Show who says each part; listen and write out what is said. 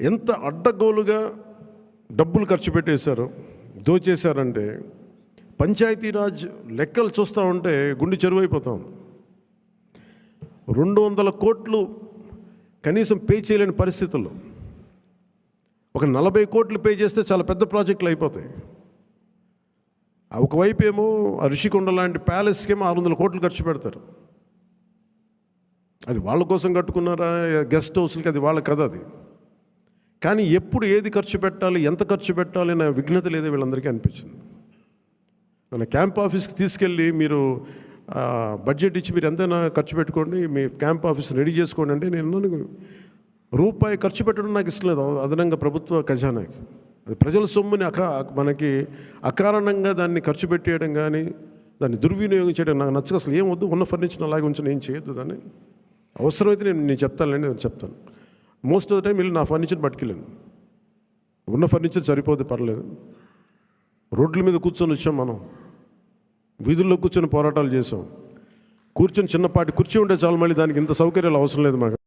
Speaker 1: ఎంత అడ్డగోలుగా డబ్బులు ఖర్చు పెట్టేశారు, దోచేశారంటే పంచాయతీరాజ్ లెక్కలు చూస్తూ ఉంటే గుండె చెరువైపోతాం. 200 కోట్లు కనీసం పే చేయలేని పరిస్థితుల్లో ఒక 40 కోట్లు పే చేస్తే చాలా పెద్ద ప్రాజెక్టులు అయిపోతాయి. ఒకవైపు ఏమో ఋషికొండ లాంటి ప్యాలెస్కేమో 600 కోట్లు ఖర్చు పెడతారు. అది వాళ్ళ కోసం కట్టుకున్నారా, గెస్ట్ హౌస్లకి, అది వాళ్ళ కథ. అది కానీ ఎప్పుడు ఏది ఖర్చు పెట్టాలి, ఎంత ఖర్చు పెట్టాలి అనే విఘ్నత లేదో వీళ్ళందరికీ అనిపించింది. మన క్యాంప్ ఆఫీస్కి తీసుకెళ్ళి మీరు బడ్జెట్ ఇచ్చి మీరు ఎంతైనా ఖర్చు పెట్టుకోండి, మీ క్యాంప్ ఆఫీస్ రెడీ చేసుకోండి అంటే నేను రూపాయి ఖర్చు పెట్టడం నాకు ఇష్టం లేదు. అదనంగా ప్రభుత్వ ఖజానాకి అది ప్రజల సొమ్ముని మనకి అకారణంగా దాన్ని ఖర్చు పెట్టేయడం కానీ దాన్ని దుర్వినియోగం చేయడం నాకు నచ్చక. అసలు ఏం వద్దు, ఉన్న ఫర్నిచర్ అలాగే ఉంచి ఏం చేయొద్దు. దాన్ని అవసరమైతే నేను చెప్తానులేండి, నేను చెప్తాను. మోస్ట్ ఆఫ్ ద టైం వీళ్ళు నా ఫర్నిచర్ పట్టుకెళ్ళాను. ఉన్న ఫర్నిచర్ సరిపోతే పర్లేదు. రోడ్ల మీద కూర్చొని వచ్చాం, మనం వీధుల్లో కూర్చొని పోరాటాలు చేసాం. కూర్చొని చిన్నపాటి కుర్చీ ఉంటే చాలు, మళ్ళీ దానికి ఇంత సౌకర్యాలు అవసరం లేదు మాకు.